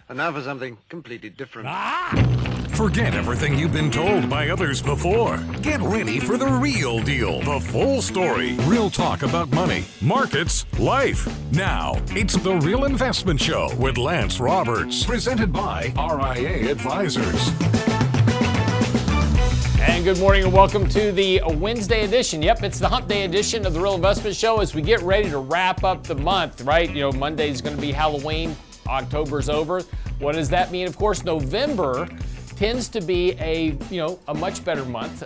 And now for something completely different. Forget everything you've been told by others before. Get ready for the real deal, the full story. Real talk about money, markets, life. Now, it's The Real Investment Show with Lance Roberts, presented by RIA Advisors. And good morning and welcome to the Wednesday edition. Yep, it's the hump day edition of The Real Investment Show as we get ready to wrap up the month, right? You know, Monday is going to be Halloween. October's over. What does that mean? Of course, November tends to be a much better month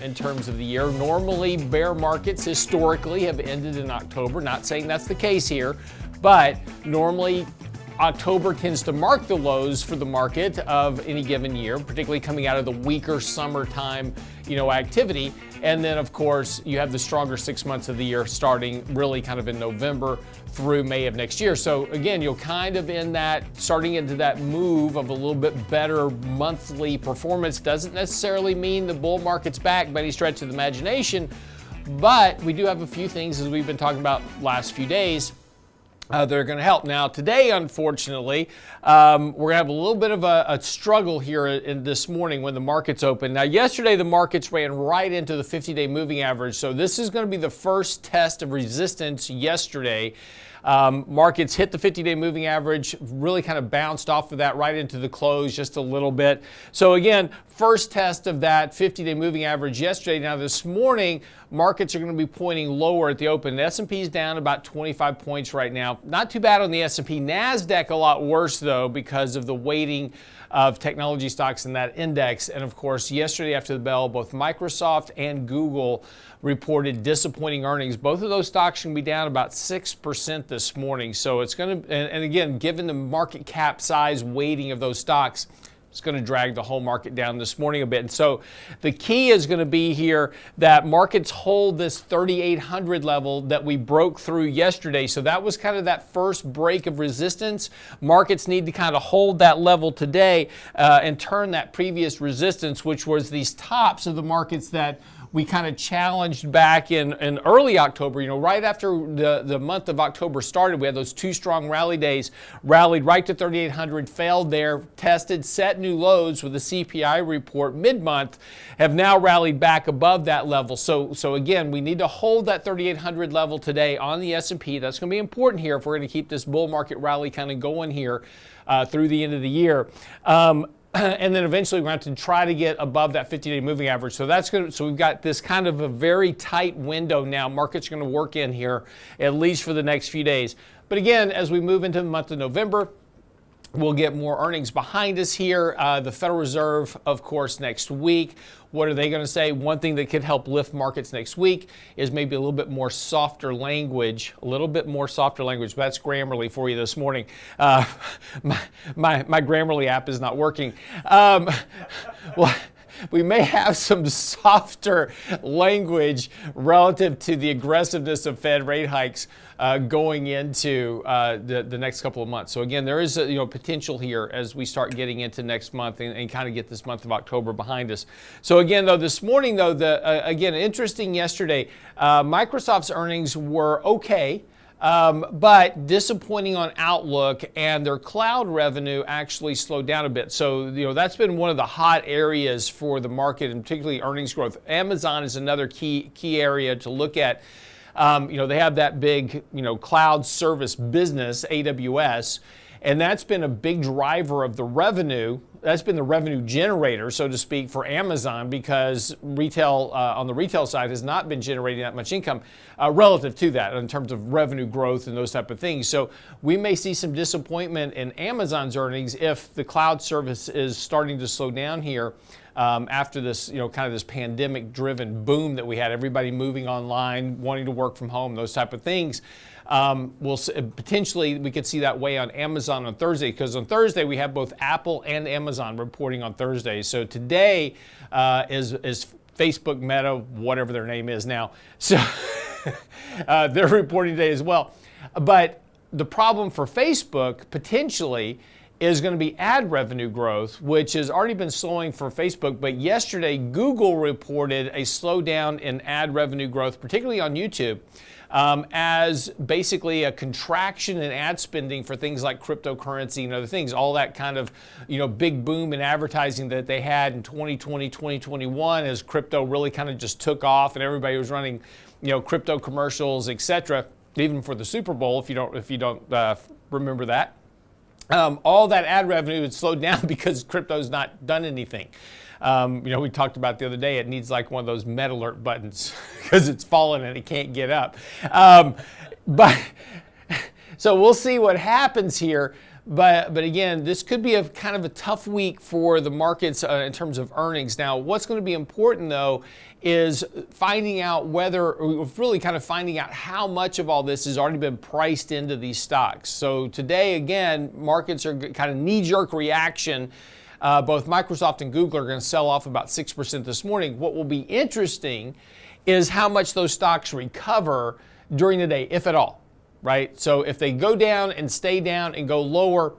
in terms of the year. Normally, bear markets historically have ended in October. Not saying that's the case here, but normally October tends to mark the lows for the market of any given year, particularly coming out of the weaker summertime, activity. And then, of course, you have the stronger 6 months of the year starting really kind of in November through May of next year. So again, you'll kind of starting into that move of a little bit better monthly performance. Doesn't necessarily mean the bull market's back by any stretch of the imagination, but we do have a few things, as we've been talking about last few days, that are going to help. Now, today, unfortunately, we're going to have a little bit of a struggle here in this morning when the markets open. Now, yesterday, the markets ran right into the 50-day moving average, so this is going to be the first test of resistance yesterday. Markets hit the 50-day moving average, really kind of bounced off of that right into the close just a little bit. So again, first test of that 50-day moving average yesterday. Now this morning, markets are going to be pointing lower at the open. The S&P is down about 25 points right now. Not too bad on the S&P. NASDAQ a lot worse though because of the weighting of technology stocks in that index. And of course, yesterday after the bell, both Microsoft and Google reported disappointing earnings. Both of those stocks can be down about 6% this morning. So it's going to, and again, given the market cap size weighting of those stocks, it's going to drag the whole market down this morning a bit. And so the key is going to be here that markets hold this 3,800 level that we broke through yesterday. So that was kind of that first break of resistance. Markets need to kind of hold that level today and turn that previous resistance, which was these tops of the markets that we kind of challenged back in early October. Right after the month of October started, we had those two strong rally days, rallied right to 3,800, failed there, tested, set new lows with the CPI report mid-month, have now rallied back above that level. So again, we need to hold that 3,800 level today on the S&P. That's going to be important here if we're going to keep this bull market rally kind of going here through the end of the year. And then eventually we're going to have to try to get above that 50-day moving average. So that's good. So we've got this kind of a very tight window now. Market's going to work in here at least for the next few days. But again, as we move into the month of November, we'll get more earnings behind us here. The Federal Reserve, of course, next week. What are they going to say? One thing that could help lift markets next week is maybe a little bit more softer language, That's Grammarly for you this morning. My Grammarly app is not working. Well, we may have some softer language relative to the aggressiveness of Fed rate hikes going into the next couple of months. So again, there is potential here as we start getting into next month and kind of get this month of October behind us. So again, though, this morning, though, again, interesting yesterday, Microsoft's earnings were okay. But disappointing on outlook, and their cloud revenue actually slowed down a bit. So, that's been one of the hot areas for the market, and particularly earnings growth. Amazon is another key area to look at. They have that big, cloud service business, AWS, and that's been a big driver of the revenue. That's been the revenue generator, so to speak, for Amazon, because retail on the retail side has not been generating that much income relative to that in terms of revenue growth and those type of things. So we may see some disappointment in Amazon's earnings if the cloud service is starting to slow down here after this, kind of this pandemic-driven boom that we had, everybody moving online, wanting to work from home, those type of things. Potentially we could see that weigh on Amazon on Thursday, because on Thursday we have both Apple and Amazon reporting on Thursday. So today is Facebook, Meta, whatever their name is now. So they're reporting today as well. But the problem for Facebook potentially is going to be ad revenue growth, which has already been slowing for Facebook. But yesterday, Google reported a slowdown in ad revenue growth, particularly on YouTube, as basically a contraction in ad spending for things like cryptocurrency and other things, all that kind of, big boom in advertising that they had in 2020, 2021 as crypto really kind of just took off and everybody was running, crypto commercials, etc. Even for the Super Bowl, if you don't remember that. All that ad revenue had slowed down because crypto's not done anything. We talked about the other day, it needs like one of those med alert buttons because it's fallen and it can't get up. But so we'll see what happens here. But again, this could be a kind of a tough week for the markets in terms of earnings. Now, what's going to be important though is finding out finding out how much of all this has already been priced into these stocks. So today, again, markets are kind of knee-jerk reaction. Both Microsoft and Google are going to sell off about 6% this morning. What will be interesting is how much those stocks recover during the day, if at all, right? So if they go down and stay down and go lower,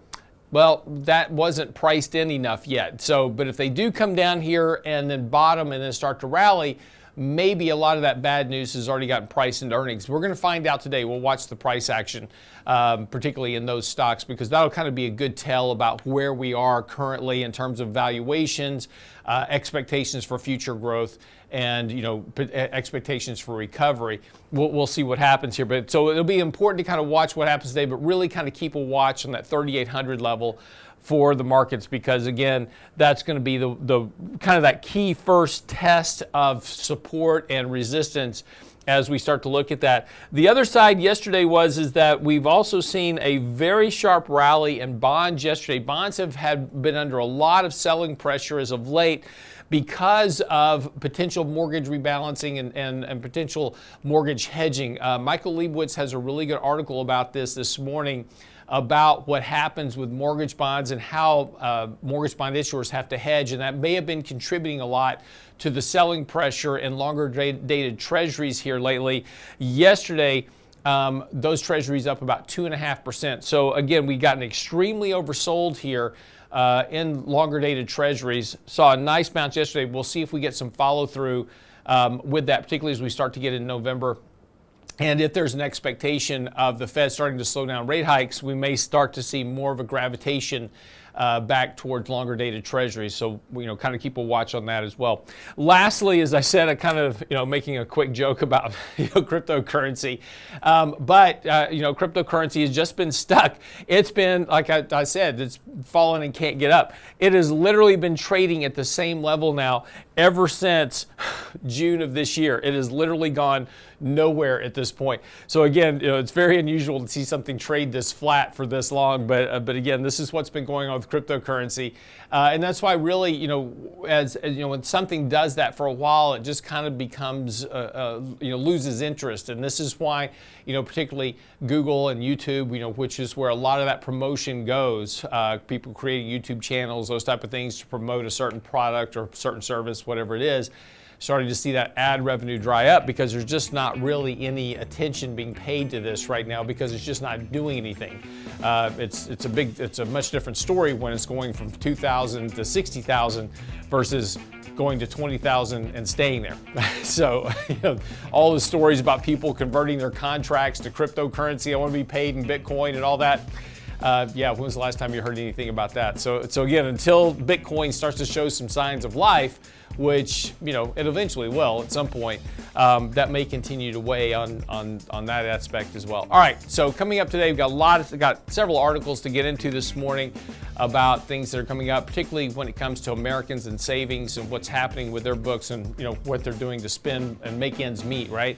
well, that wasn't priced in enough yet. But if they do come down here and then bottom and then start to rally, maybe a lot of that bad news has already gotten priced into earnings. We're going to find out today. We'll watch the price action, particularly in those stocks, because that'll kind of be a good tell about where we are currently in terms of valuations, expectations for future growth, and expectations for recovery. We'll see what happens here. But so it'll be important to kind of watch what happens today, but really kind of keep a watch on that 3,800 level for the markets, because again, that's going to be the kind of that key first test of support and resistance as we start to look at that. The other side yesterday is that we've also seen a very sharp rally in bonds yesterday. Bonds have been under a lot of selling pressure as of late because of potential mortgage rebalancing and potential mortgage hedging. Michael Leibowitz has a really good article about this morning about what happens with mortgage bonds and how mortgage bond issuers have to hedge, and that may have been contributing a lot to the selling pressure in longer dated treasuries here lately. Yesterday, those treasuries up about 2.5%. So again, we got extremely oversold here in longer dated treasuries. Saw a nice bounce yesterday. We'll see if we get some follow through with that, particularly as we start to get in November. And if there's an expectation of the Fed starting to slow down rate hikes, we may start to see more of a gravitation back towards longer dated treasuries. So, kind of keep a watch on that as well. Lastly, as I said, I kind of, making a quick joke about, cryptocurrency. But cryptocurrency has just been stuck. It's been, like I said, it's fallen and can't get up. It has literally been trading at the same level now ever since June of this year. It has literally gone nowhere at this point. So again, it's very unusual to see something trade this flat for this long. But again, this is what's been going on with cryptocurrency, and that's why really, as when something does that for a while, it just kind of becomes loses interest. And this is why particularly Google and YouTube, which is where a lot of that promotion goes. People creating YouTube channels, those type of things to promote a certain product or certain service, whatever it is. Starting to see that ad revenue dry up because there's just not really any attention being paid to this right now because it's just not doing anything. It's a much different story when it's going from 2,000 to 60,000 versus going to 20,000 and staying there. So all the stories about people converting their contracts to cryptocurrency, I want to be paid in Bitcoin and all that. When was the last time you heard anything about that? So again, until Bitcoin starts to show some signs of life, which it eventually will at some point, that may continue to weigh on that aspect as well. All right, so coming up today, we've got several articles to get into this morning about things that are coming up, particularly when it comes to Americans and savings and what's happening with their books and what they're doing to spend and make ends meet, right?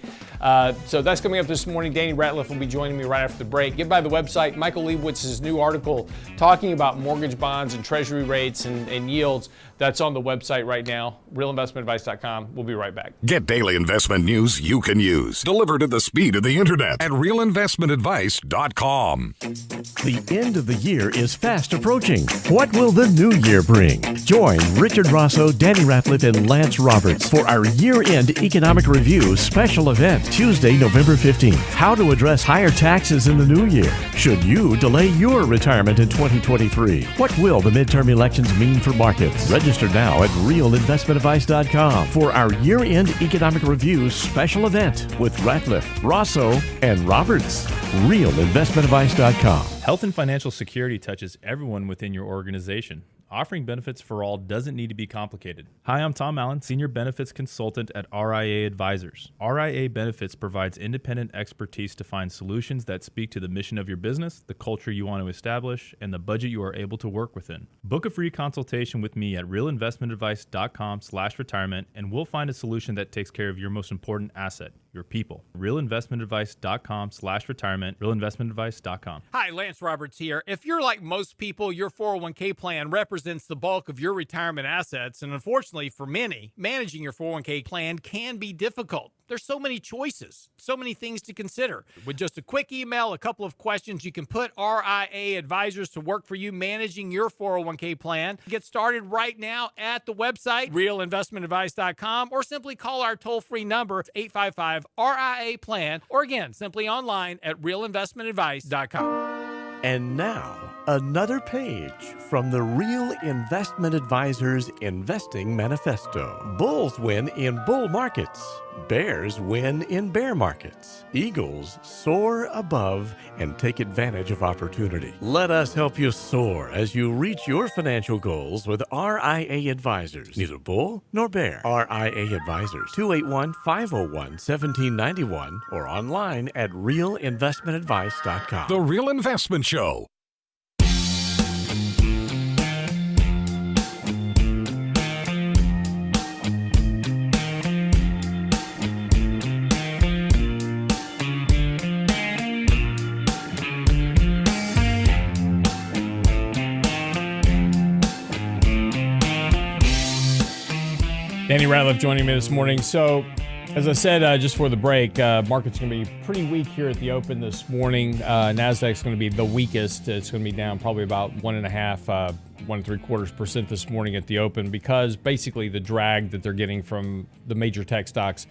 So that's coming up this morning. Danny Ratliff will be joining me right after the break. Get by the website, Michael Leibowitz's new article talking about mortgage bonds and treasury rates and yields. That's on the website right now, realinvestmentadvice.com. We'll be right back. Get daily investment news you can use, delivered at the speed of the internet at realinvestmentadvice.com. The end of the year is fast approaching. approaching. What will the new year bring? Join Richard Rosso, Danny Ratliff, and Lance Roberts for our year-end economic review special event, Tuesday, November 15th. How to address higher taxes in the new year. Should you delay your retirement in 2023? What will the midterm elections mean for markets? Register now at realinvestmentadvice.com for our year-end economic review special event with Ratliff, Rosso, and Roberts. realinvestmentadvice.com. Health and financial security touches everyone within your organization. Offering benefits for all doesn't need to be complicated. Hi, I'm Tom Allen, Senior Benefits Consultant at RIA Advisors. RIA Benefits provides independent expertise to find solutions that speak to the mission of your business, the culture you want to establish, and the budget you are able to work within. Book a free consultation with me at realinvestmentadvice.com/retirement, and we'll find a solution that takes care of your most important asset, your people. realinvestmentadvice.com/retirement, realinvestmentadvice.com. Hi, Lance Roberts here. If you're like most people, your 401k plan represents the bulk of your retirement assets, and unfortunately for many, managing your 401k plan can be difficult. There's so many choices, so many things to consider. With just a quick email, a couple of questions, you can put RIA Advisors to work for you managing your 401k plan. Get started right now at the website, realinvestmentadvice.com, or simply call our toll-free number, 855-RIA-PLAN, or again, simply online at realinvestmentadvice.com. And now, another page from the Real Investment Advisors Investing Manifesto. Bulls win in bull markets. Bears win in bear markets. Eagles soar above and take advantage of opportunity. Let us help you soar as you reach your financial goals with RIA Advisors. Neither bull nor bear. RIA Advisors, 281-501-1791 or online at realinvestmentadvice.com. The Real Investment Show. Danny Ratliff joining me this morning. So, as I said just for the break, market's going to be pretty weak here at the open this morning. NASDAQ's going to be the weakest. It's going to be down probably about 1.5%, 1.75% this morning at the open because basically the drag that they're getting from the major tech stocks.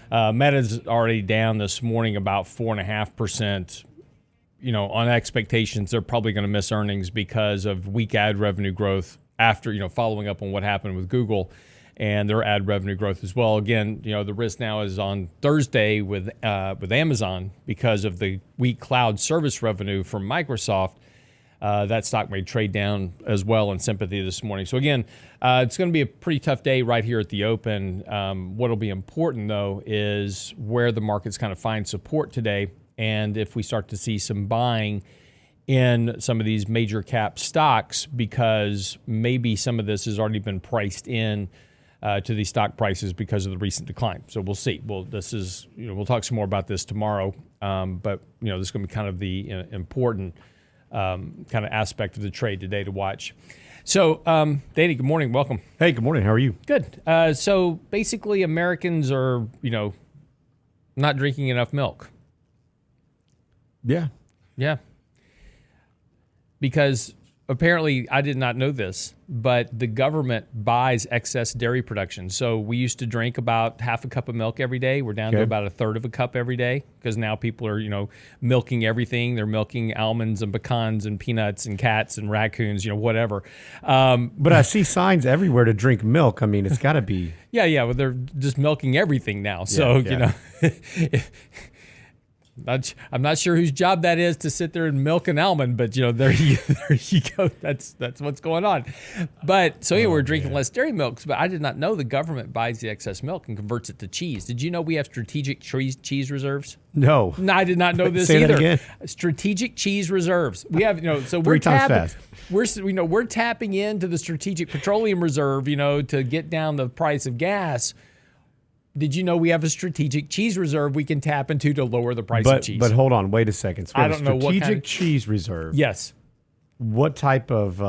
Meta's already down this morning about 4.5%. You know, on expectations, they're probably going to miss earnings because of weak ad revenue growth after, following up on what happened with Google and their ad revenue growth as well. Again, the risk now is on Thursday with Amazon because of the weak cloud service revenue from Microsoft. That stock may trade down as well in sympathy this morning. So again, it's going to be a pretty tough day right here at the open. What will be important, though, is where the markets kind of find support today. And if we start to see some buying in some of these major cap stocks, because maybe some of this has already been priced in to these stock prices because of the recent decline. So we'll see. Well, this is, we'll talk some more about this tomorrow. But, this is going to be kind of the important kind of aspect of the trade today to watch. So, Danny, good morning. Welcome. Hey, good morning. How are you? Good. So basically Americans are, not drinking enough milk. Yeah. Yeah. Because apparently, I did not know this, but the government buys excess dairy production. So we used to drink about half a cup of milk every day. We're down to about a third of a cup every day because now people are, milking everything. They're milking almonds and pecans and peanuts and cats and raccoons, whatever. But I see signs everywhere to drink milk. I mean, it's got to be. Yeah. Well, they're just milking everything now. So, I'm not sure whose job that is to sit there and milk an almond, but there you go. That's what's going on. But so we're drinking less dairy milks. But I did not know the government buys the excess milk and converts it to cheese. Did you know we have strategic cheese reserves? No, I did not know this Say either. That again. Strategic cheese reserves. We have so we're tapping. We're tapping into the strategic petroleum reserve. To get down the price of gas. Did you know we have a strategic cheese reserve we can tap into to lower the price of cheese? But hold on, wait a second. So I don't know what kind of strategic cheese reserve. Yes. What type of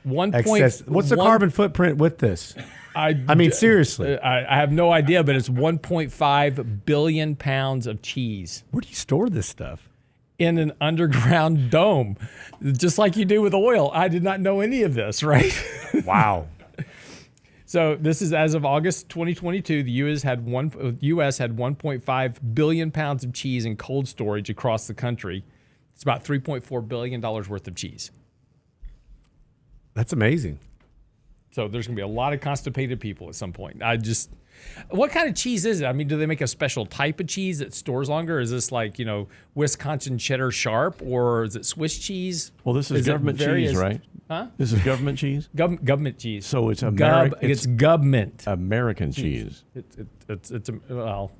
excess? What's the carbon footprint with this? I mean, seriously. I have no idea, but it's 1.5 billion pounds of cheese. Where do you store this stuff? in an underground dome, just like you do with oil. I did not know any of this, right? Wow. So this is as of August 2022. The U.S. had 1.5 billion pounds of cheese in cold storage across the country. It's about $3.4 billion worth of cheese. That's amazing. So there's going to be a lot of constipated people at some point. What kind of cheese is it? I mean, do they make a special type of cheese that stores longer? Is this like, Wisconsin cheddar sharp, or is it Swiss cheese? Well, this is government cheese, right? Huh? This is government cheese? Government cheese. So it's it's government. American cheese. Well,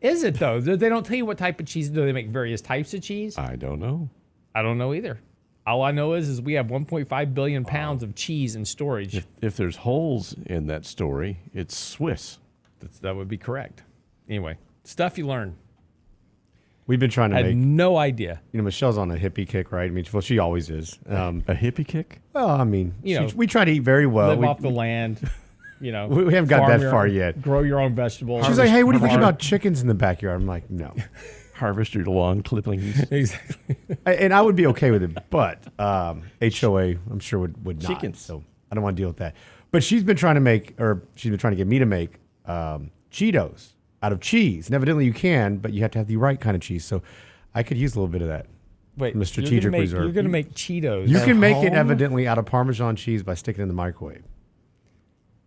is it though? They don't tell you what type of cheese. Do they make various types of cheese? I don't know. I don't know either. All I know is we have 1.5 billion pounds of cheese in storage. If there's holes in that story, it's Swiss. That would be correct. Anyway, stuff you learn. We've been trying to I had no idea. Michelle's on a hippie kick, right? I mean, well, she always is. A hippie kick? Well, I mean, we try to eat very well. Live off the land. We haven't got that far yet. Grow your own vegetables. She's like, hey, what do you think about chickens in the backyard? I'm like, no. Harvest your lawn clippings. Exactly. And I would be okay with it, but HOA, I'm sure would not. Chickens. So I don't want to deal with that. But she's been trying to get me to make Cheetos out of cheese. And evidently you can, but you have to have the right kind of cheese. So I could use a little bit of that. Wait, from the strategic reserve. You're going to make Cheetos. You can make it evidently out of Parmesan cheese by sticking it in the microwave.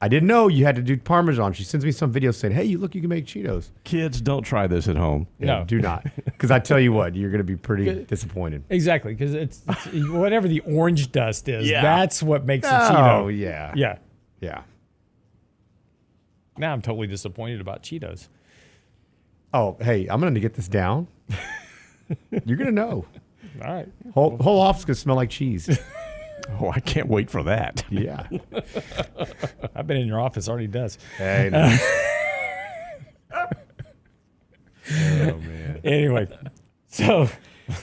I didn't know you had to do Parmesan. She sends me some videos saying, hey, look, you can make Cheetos. Kids, don't try this at home. Yeah, No. do not. Because I tell you what, you're going to be pretty disappointed. Exactly, because it's whatever the orange dust is. Yeah. That's what makes a Oh, Cheeto. yeah. Yeah. Yeah. Now I'm totally disappointed about Cheetos. Oh, hey, I'm going to get this down. You're going to know. All right. Whole office going to smell like cheese. Oh, I can't wait for that. Yeah. I've been in your office. Already does. Hey, no. Oh, man. Anyway, so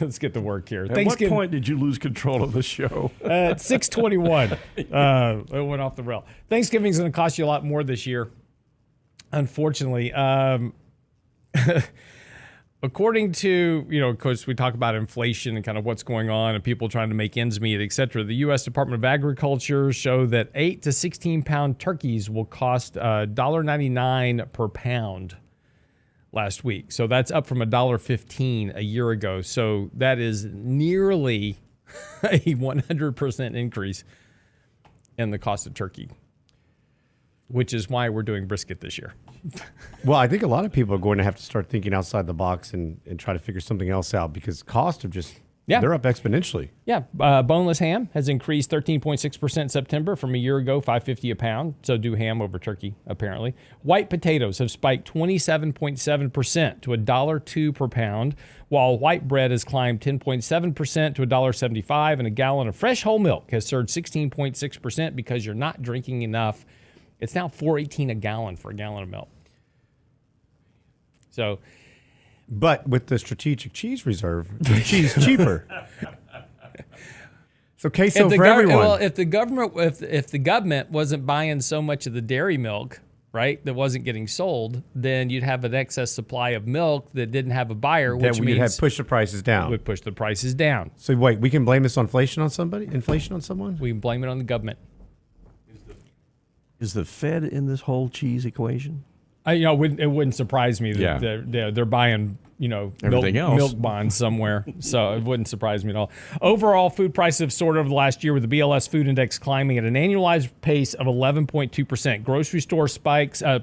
let's get to work here. At what point did you lose control of the show? At 6:21, it went off the rail. Thanksgiving's going to cost you a lot more this year, unfortunately. According to, of course, we talk about inflation and kind of what's going on and people trying to make ends meet, et cetera. The U.S. Department of Agriculture show that 8 to 16-pound turkeys will cost $1.99 per pound last week. So that's up from $1.15 a year ago. So that is nearly a 100% increase in the cost of turkey, which is why we're doing brisket this year. Well, I think a lot of people are going to have to start thinking outside the box and try to figure something else out because costs have they're up exponentially. Yeah, boneless ham has increased 13.6% in September from a year ago, $5.50 a pound. So do ham over turkey, apparently. White potatoes have spiked 27.7% to $1.02 per pound, while white bread has climbed 10.7% to $1.75, and a gallon of fresh whole milk has surged 16.6% because you're not drinking enough. It's now $4.18 a gallon for a gallon of milk. So, but with the strategic cheese reserve, the cheese cheaper. So queso for everyone. Well, if the government wasn't buying so much of the dairy milk, right, that wasn't getting sold, then you'd have an excess supply of milk that didn't have a buyer, which means have pushed the prices down. Would push the prices down. So wait, we can blame this on inflation on somebody? Inflation on someone? We can blame it on the government. Is the Fed in this whole cheese equation? It wouldn't surprise me that they're buying, everything else. Milk bonds somewhere. So it wouldn't surprise me at all. Overall, food prices have soared over the last year with the BLS food index climbing at an annualized pace of 11.2%. Grocery store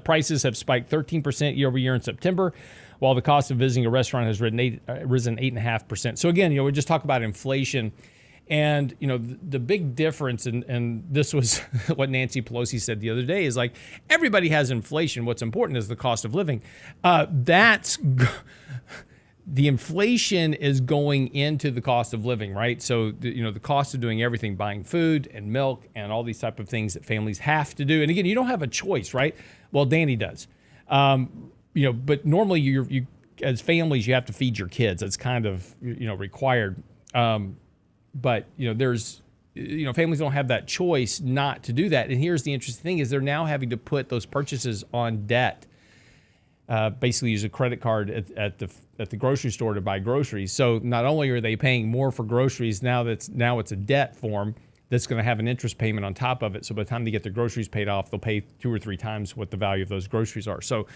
prices have spiked 13% year over year in September, while the cost of visiting a restaurant has risen 8.5%. So again, we just talk about inflation. And, the big difference, and this was what Nancy Pelosi said the other day, is like everybody has inflation. What's important is the cost of living. The inflation is going into the cost of living, right? So, the cost of doing everything, buying food and milk and all these type of things that families have to do. And again, you don't have a choice, right? Well, Danny does. But normally you as families, you have to feed your kids. It's kind of, required. But, there's, families don't have that choice not to do that. And here's the interesting thing is they're now having to put those purchases on debt. Basically use a credit card at at the grocery store to buy groceries. So not only are they paying more for groceries, now it's a debt form that's going to have an interest payment on top of it. So by the time they get their groceries paid off, they'll pay 2 or 3 times what the value of those groceries are. So,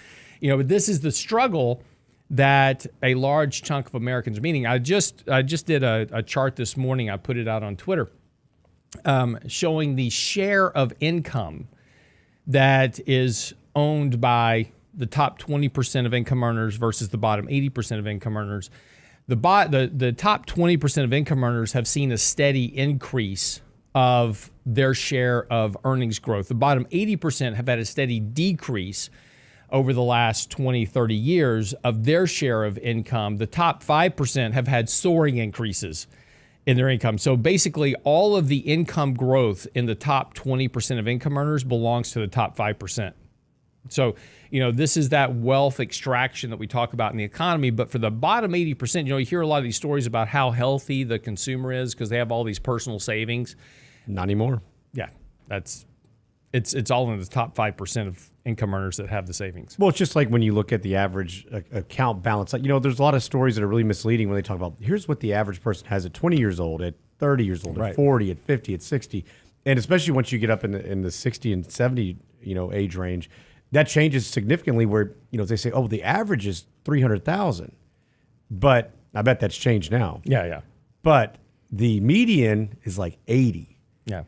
but this is the struggle that a large chunk of Americans are meeting. I just did a chart this morning. I put it out on Twitter, showing the share of income that is owned by the top 20% of income earners versus the bottom 80% of income earners. The top 20% of income earners have seen a steady increase of their share of earnings growth. The bottom 80% have had a steady decrease over the last 20, 30 years of their share of income. The top 5% have had soaring increases in their income. So basically, all of the income growth in the top 20% of income earners belongs to the top 5%. So, this is that wealth extraction that we talk about in the economy. But for the bottom 80%, you hear a lot of these stories about how healthy the consumer is because they have all these personal savings. Not anymore. Yeah, it's all in the top 5% of income earners that have the savings. Well, it's just like when you look at the average account balance. There's a lot of stories that are really misleading when they talk about here's what the average person has at 20 years old, at 30 years old, at 40, at 50, at 60. And especially once you get up in the 60 and 70, age range, that changes significantly where, they say, oh, the average is 300,000. But I bet that's changed now. Yeah. But the median is like 80. Yeah.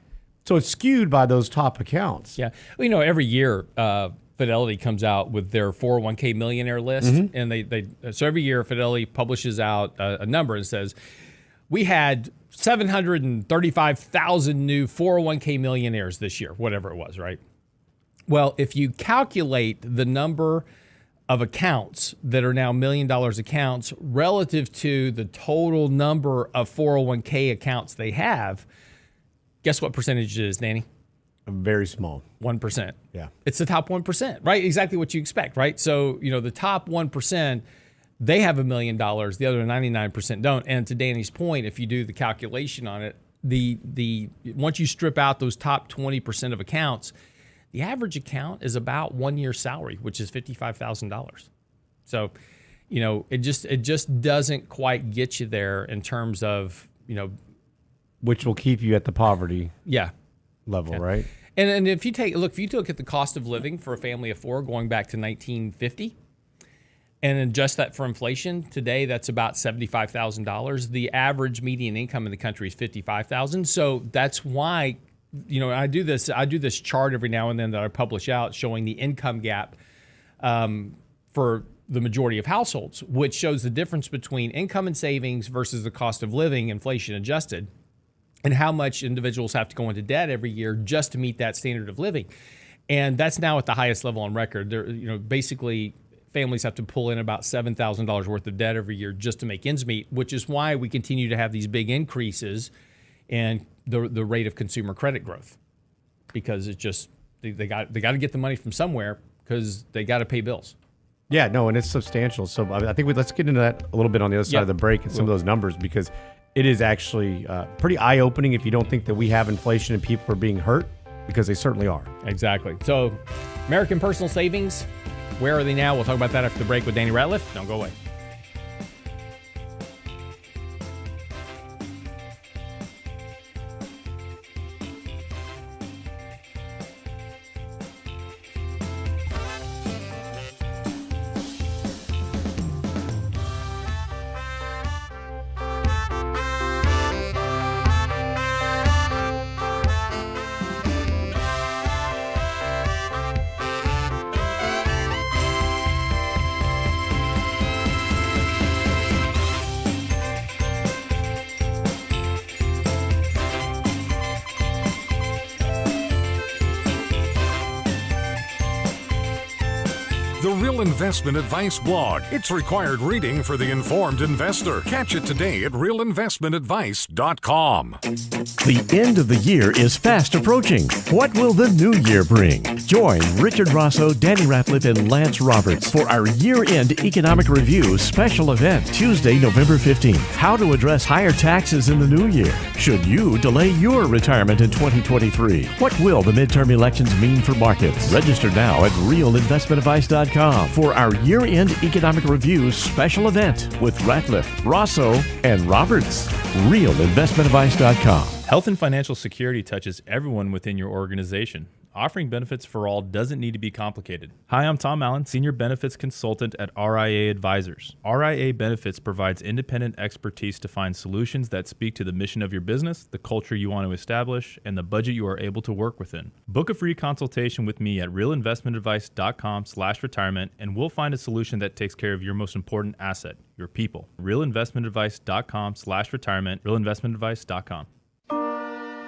So it's skewed by those top accounts. Yeah. Well, every year Fidelity comes out with their 401k millionaire list. And so every year Fidelity publishes out a number and says, we had 735,000 new 401k millionaires this year, whatever it was, right? Well, if you calculate the number of accounts that are now $1 million accounts relative to the total number of 401k accounts they have, guess what percentage it is, Danny? Very small. 1%. Yeah. It's the top 1%, right? Exactly what you expect, right? So, the top 1%, they have $1 million. The other 99% don't. And to Danny's point, if you do the calculation on it, the once you strip out those top 20% of accounts, the average account is about 1 year's salary, which is $55,000. So, it just doesn't quite get you there in terms of, which will keep you at the poverty level, right? And if you look at the cost of living for a family of 4 going back to 1950 and adjust that for inflation, today that's about $75,000. The average median income in the country is $55,000. So that's why, I do this chart every now and then that I publish out showing the income gap for the majority of households, which shows the difference between income and savings versus the cost of living, inflation adjusted, and how much individuals have to go into debt every year just to meet that standard of living. And that's now at the highest level on record. Basically families have to pull in about $7,000 worth of debt every year just to make ends meet, which is why we continue to have these big increases in the rate of consumer credit growth, because it's just they got to get the money from somewhere because they got to pay bills. Yeah, no, and it's substantial. So I think let's get into that a little bit on the other side of the break and some of those numbers, because it is actually pretty eye-opening if you don't think that we have inflation and people are being hurt, because they certainly are. Exactly. So American personal savings, where are they now? We'll talk about that after the break with Danny Ratliff. Don't go away. The Real Investment Advice blog. It's required reading for the informed investor. Catch it today at realinvestmentadvice.com. The end of the year is fast approaching. What will the new year bring? Join Richard Rosso, Danny Ratliff, and Lance Roberts for our year-end economic review special event, Tuesday, November 15th. How to address higher taxes in the new year. Should you delay your retirement in 2023? What will the midterm elections mean for markets? Register now at realinvestmentadvice.com. Stitcher.com for our year-end economic review special event with Ratliff, Rosso, and Roberts. RealInvestmentAdvice.com. Health and financial security touches everyone within your organization. Offering benefits for all doesn't need to be complicated. Hi, I'm Tom Allen, Senior Benefits Consultant at RIA Advisors. RIA Benefits provides independent expertise to find solutions that speak to the mission of your business, the culture you want to establish, and the budget you are able to work within. Book a free consultation with me at realinvestmentadvice.com/retirement, and we'll find a solution that takes care of your most important asset, your people. realinvestmentadvice.com/retirement, realinvestmentadvice.com.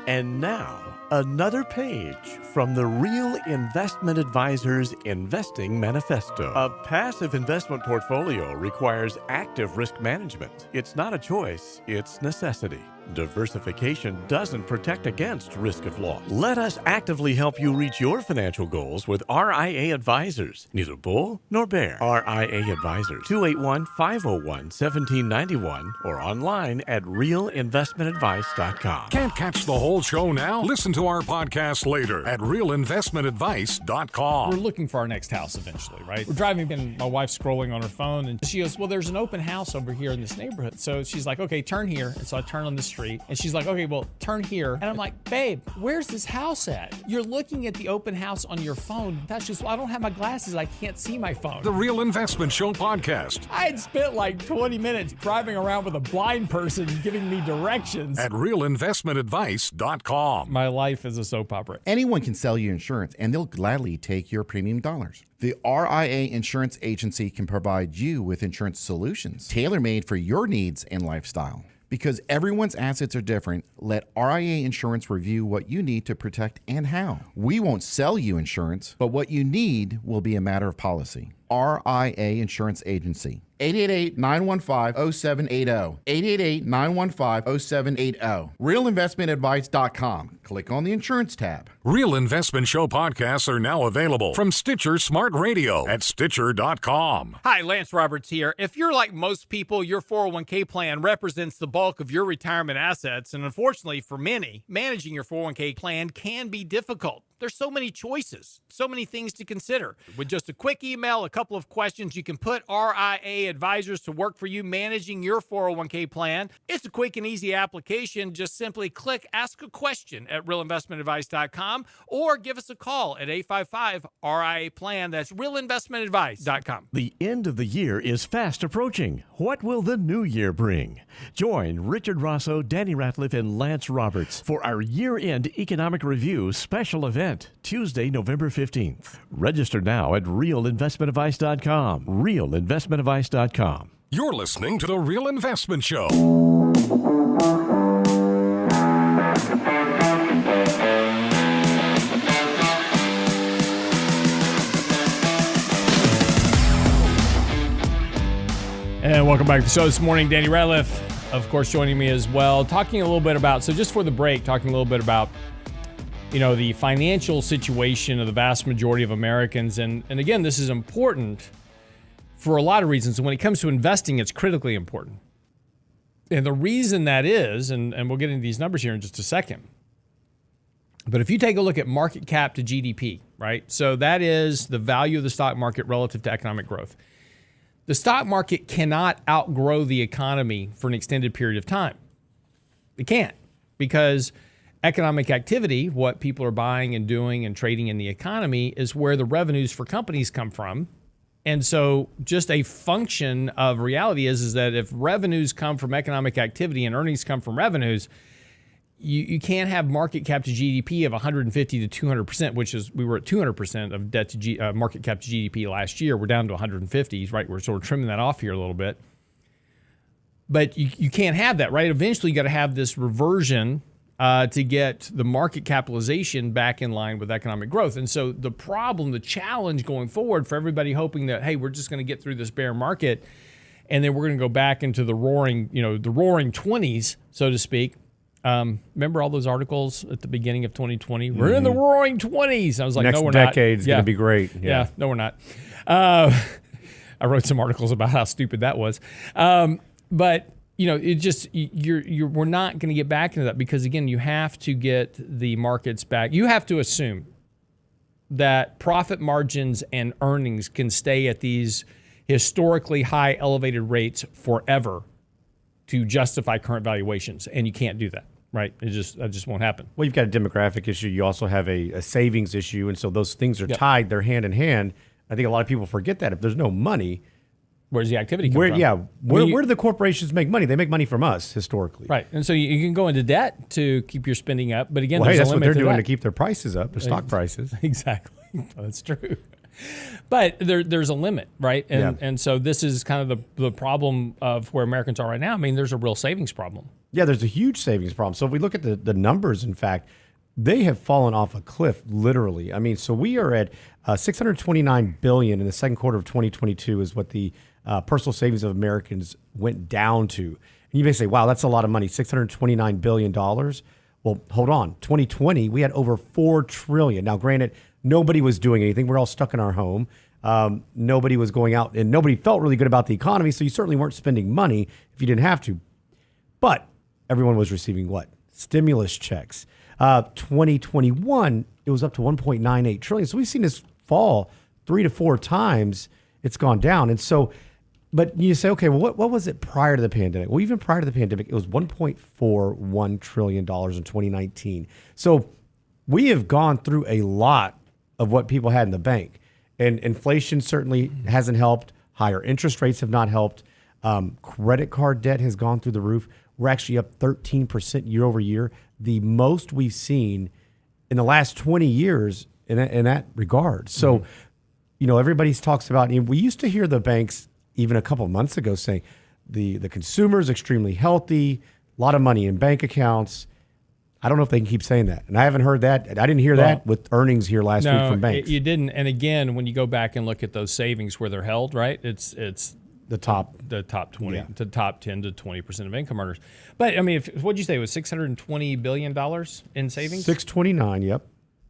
And now, another page from the Real Investment Advisors Investing Manifesto. A passive investment portfolio requires active risk management. It's not a choice, it's necessity. Diversification doesn't protect against risk of loss. Let us actively help you reach your financial goals with RIA Advisors. Neither bull nor bear. RIA Advisors, 281-501-1791 or online at realinvestmentadvice.com. Can't catch the whole show now? Listen to our podcast later at realinvestmentadvice.com. We're looking for our next house eventually, right? We're driving and my wife's scrolling on her phone and she goes, well, there's an open house over here in this neighborhood. So she's like, okay, turn here. And so I turn on the street and she's like, okay, well, turn here. And I'm like, babe, where's this house at? You're looking at the open house on your phone. That's just, well, I don't have my glasses. I can't see my phone. The Real Investment Show podcast I had spent like 20 minutes driving around with a blind person giving me directions. at realinvestmentadvice.com. My life is a soap opera. Anyone can sell you insurance, and they'll gladly take your premium dollars. The RIA Insurance Agency can provide you with insurance solutions tailor-made for your needs and lifestyle. Because everyone's assets are different, let RIA Insurance review what you need to protect and how. We won't sell you insurance, but what you need will be a matter of policy. RIA Insurance Agency. 888-915-0780. 888-915-0780. RealInvestmentAdvice.com. Click on the insurance tab. Real Investment Show podcasts are now available from Stitcher Smart Radio at Stitcher.com. Hi, Lance Roberts here. If you're like most people, your 401k plan represents the bulk of your retirement assets. And unfortunately for many, managing your 401k plan can be difficult. There's so many choices, so many things to consider. With just a quick email, a couple of questions, you can put RIA Advisors to work for you managing your 401k plan. It's a quick and easy application. Just simply click Ask a Question at realinvestmentadvice.com or give us a call at 855-RIA-PLAN. That's realinvestmentadvice.com. The end of the year is fast approaching. What will the new year bring? Join Richard Rosso, Danny Ratliff, and Lance Roberts for our year-end economic review special event, Tuesday, November 15th. Register now at realinvestmentadvice.com. realinvestmentadvice.com. You're listening to The Real Investment Show. And welcome back to the show this morning. Danny Ratliff, of course, joining me as well. Talking a little bit about, so just for the break, talking a little bit about, you know, the financial situation of the vast majority of Americans. And again, this is important for a lot of reasons. And when it comes to investing, it's critically important. And the reason that is, and we'll get into these numbers here in just a second, but if you take a look at market cap to GDP, right? So that is the value of the stock market relative to economic growth. The stock market cannot outgrow the economy for an extended period of time. It can't, because economic activity, what people are buying and doing and trading in the economy, is where the revenues for companies come from. And so just a function of reality is that if revenues come from economic activity and earnings come from revenues, you can't have market cap to GDP of 150 to 200%, which is, we were at 200% of debt to market cap to GDP last year. We're down to 150, right? We're sort of trimming that off here a little bit. But you can't have that, right? Eventually you got to have this reversion to get the market capitalization back in line with economic growth. And so the problem, the challenge going forward for everybody hoping that, hey, we're just going to get through this bear market and then we're going to go back into the roaring 20s, so to speak. Remember all those articles at the beginning of 2020? We're in the roaring 20s. I was like, Next no, we're not. Next decade's going to be great. Yeah, no, we're not. I wrote some articles about how stupid that was. But you know, it just we're not going to get back into that because again, you have to get the markets back. You have to assume that profit margins and earnings can stay at these historically high elevated rates forever to justify current valuations, and you can't do that, right? That just won't happen. Well, you've got a demographic issue. You also have a savings issue, and so those things are tied. They're hand in hand. I think a lot of people forget that. If there's no money, where's the activity come from? Yeah, where do the corporations make money? They make money from us historically, right? And so you can go into debt to keep your spending up, but again, that's there's a what limit they're doing that. to keep their prices up, their stock prices. Exactly, that's true. But there's a limit, right? And so this is kind of the problem of where Americans are right now. I mean, there's a real savings problem. Yeah, there's a huge savings problem. So if we look at the numbers, in fact, they have fallen off a cliff, literally. I mean, so we are at $629 billion in the second quarter of 2022 is what the personal savings of Americans went down to. And you may say, wow, that's a lot of money, $629 billion. Well, hold on. 2020, we had over $4 trillion. Now, granted, nobody was doing anything. We're all stuck in our home. Nobody was going out, and nobody felt really good about the economy, so you certainly weren't spending money if you didn't have to. But everyone was receiving what? Stimulus checks. 2021, it was up to $1.98 trillion. So we've seen this fall 3 to 4 times. It's gone down. And so, but you say, okay, well, what was it prior to the pandemic? Well, even prior to the pandemic, it was $1.41 trillion in 2019. So we have gone through a lot of what people had in the bank. And inflation certainly hasn't helped. Higher interest rates have not helped. Credit card debt has gone through the roof. We're actually up 13% year over year, the most we've seen in the last 20 years in that regard. So, everybody talks about, and we used to hear the banks even a couple of months ago saying the consumer is extremely healthy, a lot of money in bank accounts. I don't know if they can keep saying that. And I haven't heard that. I didn't hear that with earnings here last week from banks. You didn't. And again, when you go back and look at those savings where they're held, right, it's the top 20, the top 10 to 20% of income earners. But I mean, what'd you say it was $620 billion in savings? 629, yep.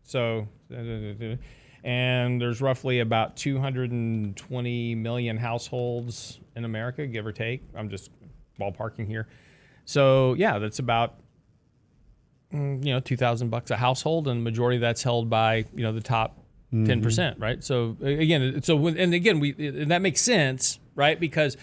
So, and there's roughly about 220 million households in America, give or take. I'm just ballparking here. So yeah, that's about $2,000 a household, and the majority of that's held by the top 10%, right? So again, and that makes sense, right? Because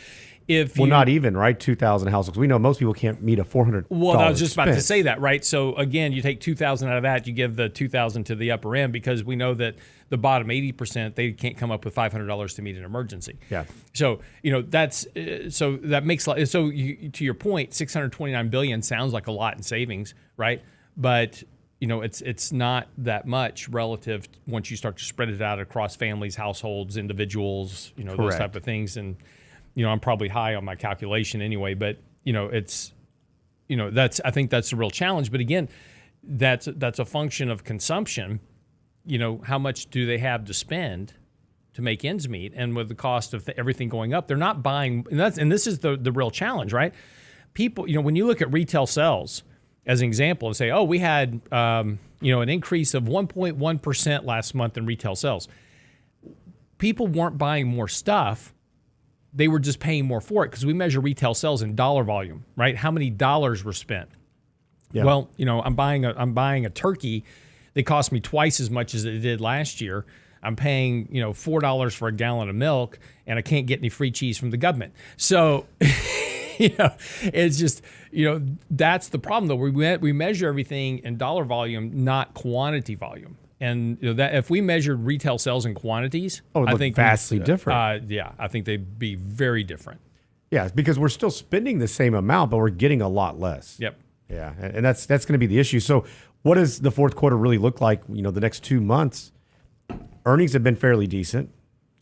if not even, right? 2,000 households. We know most people can't meet a $400. Well, I was just about to say that, right? So again, you take 2,000 out of that, you give the 2,000 to the upper end, because we know that the bottom 80%, they can't come up with $500 to meet an emergency. Yeah. So that makes so to your point, $629 billion sounds like a lot in savings, right? But it's not that much relative once you start to spread it out across families, households, individuals, those type of things. And I'm probably high on my calculation anyway, but I think that's a real challenge. But again, that's a function of consumption. How much do they have to spend to make ends meet? And with the cost of everything going up, they're not buying. And this is the real challenge, right? People, when you look at retail sales as an example and say, oh, we had an increase of 1.1% last month in retail sales. People weren't buying more stuff. They were just paying more for it, because we measure retail sales in dollar volume, right? How many dollars were spent? Yeah. Well, I'm buying a turkey that cost me twice as much as it did last year. I'm paying $4 for a gallon of milk, and I can't get any free cheese from the government. So it's just that's the problem, though. We measure everything in dollar volume, not quantity volume. And that if we measured retail sales in quantities, I think vastly different. I think they'd be very different. Yeah, because we're still spending the same amount, but we're getting a lot less. Yep. Yeah, and that's going to be the issue. So, what does the fourth quarter really look like? The next 2 months, earnings have been fairly decent.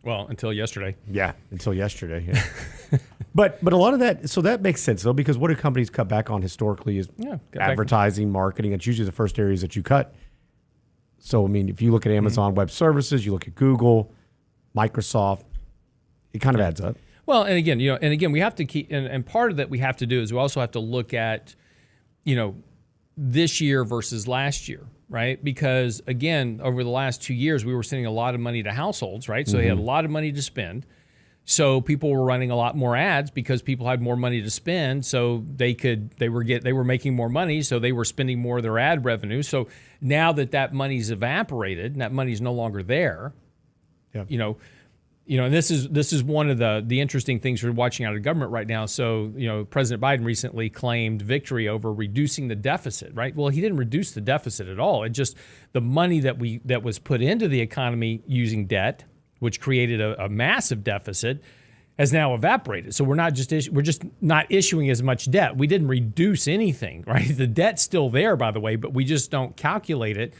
Well, until yesterday. Yeah, until yesterday. Yeah. But a lot of that, so that makes sense though, because what do companies cut back on historically is advertising, marketing. It's usually the first areas that you cut. So, I mean, if you look at Amazon Web Services, you look at Google, Microsoft, it kind of adds up. Well, and again, we have to keep, and part of that we have to do is we also have to look at, this year versus last year, right? Because again, over the last 2 years, we were sending a lot of money to households, right? So they had a lot of money to spend. So people were running a lot more ads because people had more money to spend. So they were making more money. So they were spending more of their ad revenue. So now that money's evaporated and that money's no longer there, and this is one of the interesting things we're watching out of government right now. So, President Biden recently claimed victory over reducing the deficit, right? Well, he didn't reduce the deficit at all. It just the money that was put into the economy using debt, which created a massive deficit, has now evaporated. So we're just not issuing as much debt. We didn't reduce anything, right? The debt's still there, by the way, but we just don't calculate it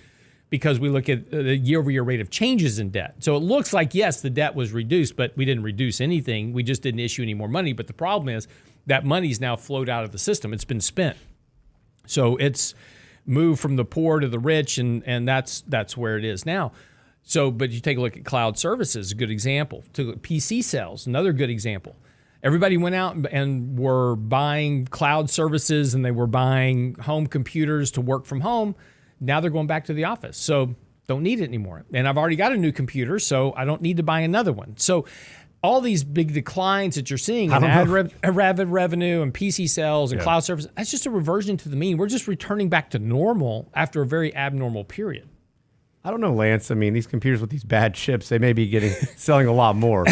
because we look at the year-over-year rate of changes in debt. So it looks like, yes, the debt was reduced, but we didn't reduce anything. We just didn't issue any more money. But the problem is that money's now flowed out of the system. It's been spent. So it's moved from the poor to the rich, and that's where it is now. So, but you take a look at cloud services, a good example. To PC sales, another good example. Everybody went out and were buying cloud services, and they were buying home computers to work from home. Now they're going back to the office. So don't need it anymore. And I've already got a new computer, so I don't need to buy another one. So all these big declines that you're seeing in ad revenue and PC sales and cloud services, that's just a reversion to the mean. We're just returning back to normal after a very abnormal period. I don't know, Lance. I mean, these computers with these bad chips, they may be selling a lot more.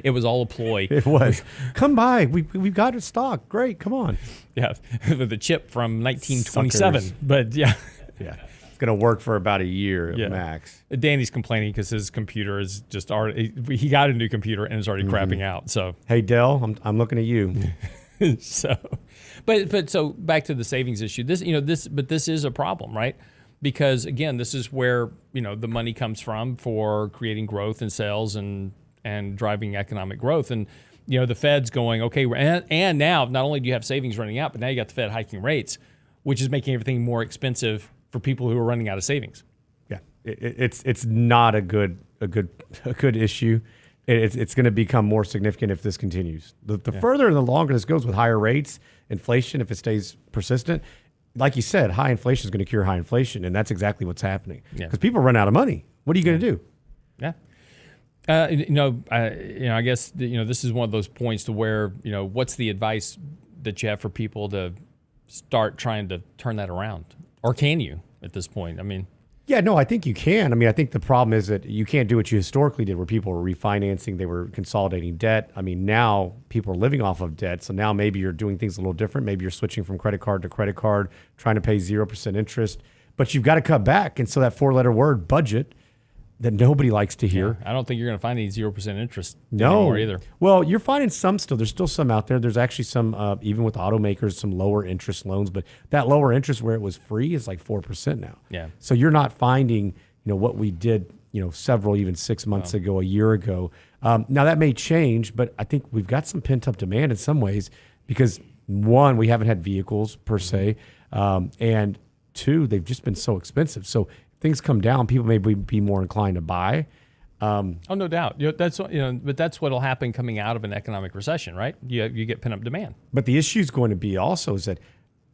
It was all a ploy. It was. Come by. We've got it stocked. Great. Come on. Yeah. The chip from 1927. Suckers. But yeah. Yeah. It's going to work for about a year at max. Danny's complaining because his computer is just already, he got a new computer and it's already crapping out. So, hey, Dell, I'm looking at you. So, but so back to the savings issue. This is a problem, right? Because again, this is where the money comes from for creating growth and sales and driving economic growth. And the Fed's going, okay, and now not only do you have savings running out, but now you got the Fed hiking rates, which is making everything more expensive for people who are running out of savings. Yeah, it's not a good issue. It's going to become more significant if this continues. The further and the longer this goes with higher rates, inflation, if it stays persistent. Like you said, high inflation is going to cure high inflation, and that's exactly what's happening. Because people run out of money. What are you going to do? Yeah. I guess this is one of those points to where what's the advice that you have for people to start trying to turn that around, or can you at this point? I mean. Yeah, no, I think you can. I mean, I think the problem is that you can't do what you historically did, where people were refinancing, they were consolidating debt. I mean, now people are living off of debt, so now maybe you're doing things a little different. Maybe you're switching from credit card to credit card, trying to pay 0% interest, but you've got to cut back. And so that four-letter word, budget, that nobody likes to hear. Yeah, I don't think you're going to find any 0% interest anymore either. Well, you're finding some still. There's still some out there. There's actually some, even with automakers, some lower interest loans. But that lower interest where it was free is like 4% now. Yeah. So you're not finding, what we did, several, even 6 months ago, a year ago. Now that may change, but I think we've got some pent up demand in some ways because one, we haven't had vehicles per se, and two, they've just been so expensive. So things come down, people may be more inclined to buy. No doubt. But that's what'll happen coming out of an economic recession, right? You get pent up demand. But the issue is going to be also is that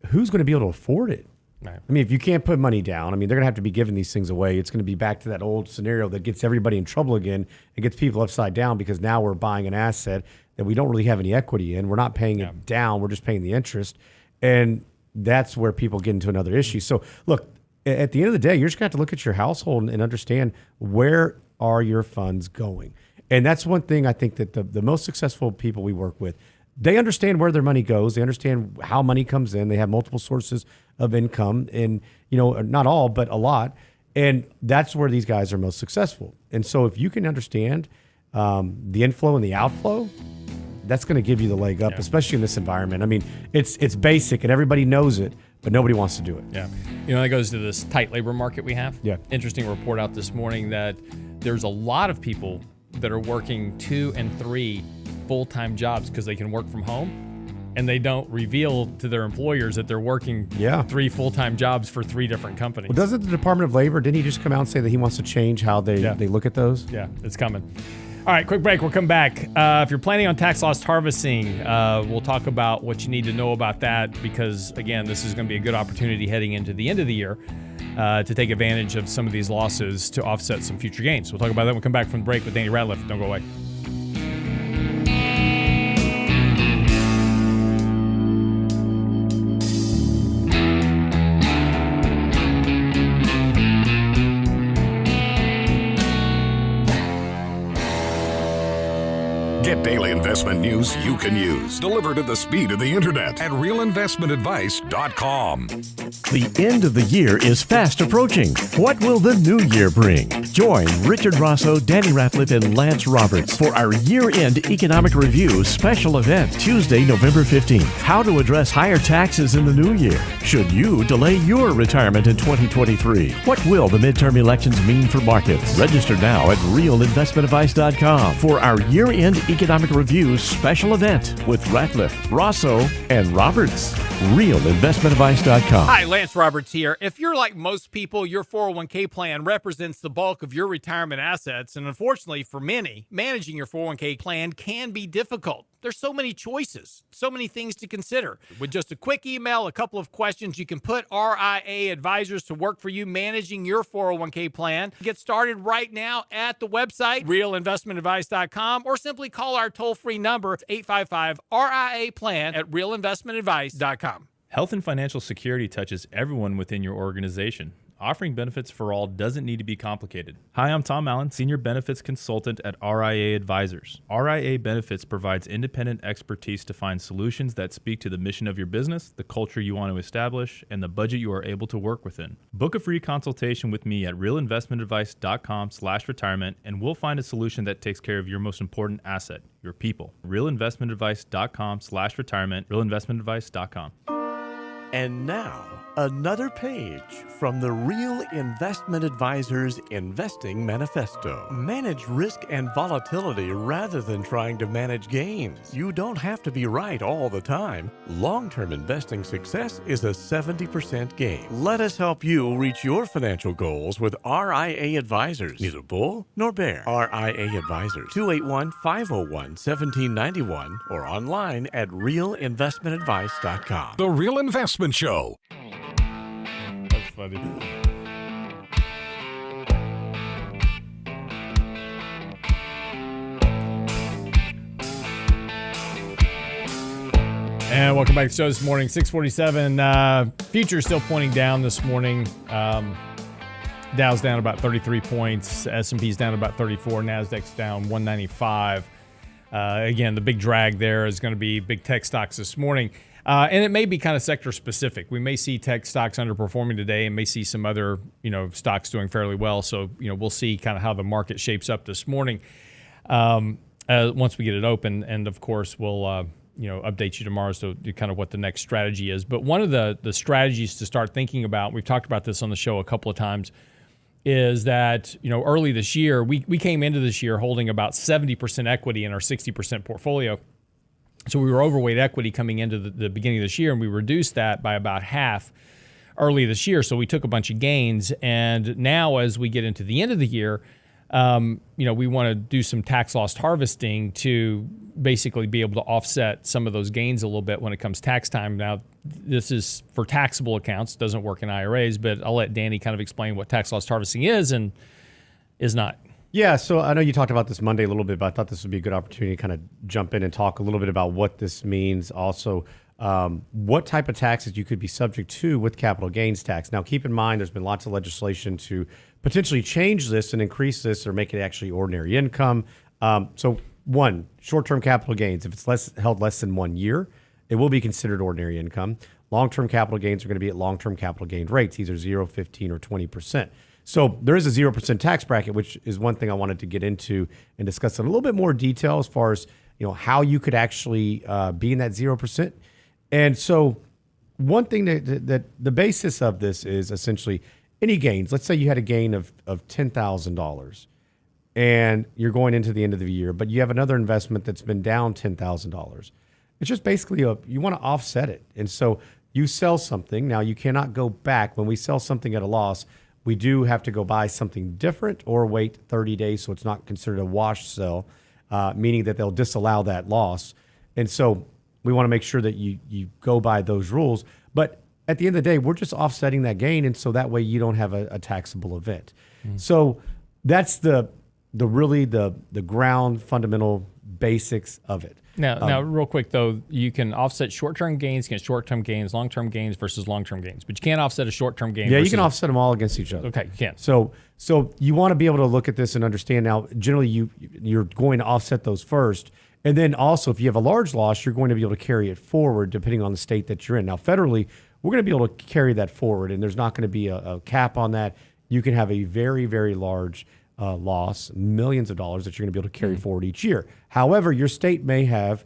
who's going to be able to afford it? Right. I mean, if you can't put money down, they're going to have to be giving these things away. It's going to be back to that old scenario that gets everybody in trouble again and gets people upside down because now we're buying an asset that we don't really have any equity in. We're not paying it down. We're just paying the interest. And that's where people get into another issue. So look, at the end of the day, you're just going to have to look at your household and understand where are your funds going. And that's one thing I think that the most successful people we work with, they understand where their money goes. They understand how money comes in. They have multiple sources of income and, not all, but a lot. And that's where these guys are most successful. And so if you can understand the inflow and the outflow, that's going to give you the leg up, especially in this environment. I mean, it's basic and everybody knows it, but nobody wants to do it. Yeah. That goes to this tight labor market we have. Yeah. Interesting report out this morning that there's a lot of people that are working 2 and 3 full-time jobs because they can work from home, and they don't reveal to their employers that they're working 3 full-time jobs for 3 different companies. Well, doesn't the Department of Labor, didn't he just come out and say that he wants to change how they look at those? Yeah, it's coming. All right, quick break. We'll come back. If you're planning on tax loss harvesting, we'll talk about what you need to know about that because, again, this is going to be a good opportunity heading into the end of the year to take advantage of some of these losses to offset some future gains. We'll talk about that when we come back from the break with Danny Ratliff. Don't go away. investment news you can use. Delivered at the speed of the internet at realinvestmentadvice.com. The end of the year is fast approaching. What will the new year bring? Join Richard Rosso, Danny Ratliff, and Lance Roberts for our year-end economic review special event, Tuesday, November 15th. How to address higher taxes in the new year. Should you delay your retirement in 2023? What will the midterm elections mean for markets? Register now at realinvestmentadvice.com for our year-end economic review special event with Ratliff, Rosso, and Roberts. realinvestmentadvice.com. Hi, Lance Roberts here. If you're like most people, your 401k plan represents the bulk of your retirement assets, and unfortunately for many, managing your 401k plan can be difficult. There's so many choices, so many things to consider. With just a quick email, a couple of questions, you can put RIA advisors to work for you managing your 401k plan. Get started right now at the website, realinvestmentadvice.com, or simply call our toll-free number, 855-RIA-PLAN at realinvestmentadvice.com. Health and financial security touches everyone within your organization. Offering benefits for all doesn't need to be complicated. Hi, I'm Tom Allen, Senior Benefits Consultant at RIA Advisors. RIA Benefits provides independent expertise to find solutions that speak to the mission of your business, the culture you want to establish, and the budget you are able to work within. Book a free consultation with me at realinvestmentadvice.com/retirement, and we'll find a solution that takes care of your most important asset, your people. realinvestmentadvice.com/retirement, realinvestmentadvice.com. And now, another page from the Real Investment Advisors Investing Manifesto. Manage risk and volatility rather than trying to manage gains. You don't have to be right all the time. Long-term investing success is a 70% gain. Let us help you reach your financial goals with RIA Advisors. Neither bull nor bear. RIA Advisors, 281-501-1791 or online at realinvestmentadvice.com. The Real Investment Show. That's funny. And welcome back to the show this morning, 647. Futures still pointing down this morning. Dow's down about 33 points. S&P's down about 34. NASDAQ's down 195. Again, the big drag there is going to be big tech stocks this morning. And it may be kind of sector specific. We may see tech stocks underperforming today and may see some other, stocks doing fairly well. So, we'll see kind of how the market shapes up this morning once we get it open. And of course, we'll, update you tomorrow as to kind of what the next strategy is. But one of the strategies to start thinking about, we've talked about this on the show a couple of times, is that, early this year, we came into this year holding about 70% equity in our 60% portfolio. So we were overweight equity coming into the beginning of this year, and we reduced that by about half early this year. So we took a bunch of gains. And now as we get into the end of the year, we want to do some tax loss harvesting to basically be able to offset some of those gains a little bit when it comes tax time. Now, this is for taxable accounts, doesn't work in IRAs, but I'll let Danny kind of explain what tax loss harvesting is and is not. Yeah, so I know you talked about this Monday a little bit, but I thought this would be a good opportunity to kind of jump in and talk a little bit about what this means. Also, what type of taxes you could be subject to with capital gains tax. Now, keep in mind, there's been lots of legislation to potentially change this and increase this or make it actually ordinary income. So, one, short-term capital gains, if it's held less than 1 year, it will be considered ordinary income. Long-term capital gains are going to be at long-term capital gain rates, either 0, 15, or 20%. So there is a 0% tax bracket, which is one thing I wanted to get into and discuss in a little bit more detail as far as how you could actually be in that 0%. And so one thing that the basis of this is essentially any gains. Let's say you had a gain of $10,000 and you're going into the end of the year, but you have another investment that's been down $10,000. It's just basically you want to offset it. And so you sell something. Now you cannot go back. When we sell something at a loss, we do have to go buy something different or wait 30 days so it's not considered a wash sell, meaning that they'll disallow that loss. And so we want to make sure that you go by those rules. But at the end of the day, we're just offsetting that gain, and so that way you don't have a taxable event. So that's the ground fundamental basics of it. Now, real quick, though, you can offset short-term gains against short-term gains, long-term gains versus long-term gains, but you can't offset a short-term gain. Yeah, you can offset them all against each other. Okay, you can. So you want to be able to look at this and understand now, generally you're going to offset those first, And then also, if you have a large loss, you're going to be able to carry it forward depending on the state that you're in. Now, federally, we're going to be able to carry that forward, and there's not going to be a cap on that. You can have a very, very large loss, millions of dollars that you're going to be able to carry forward each year. However, your state may have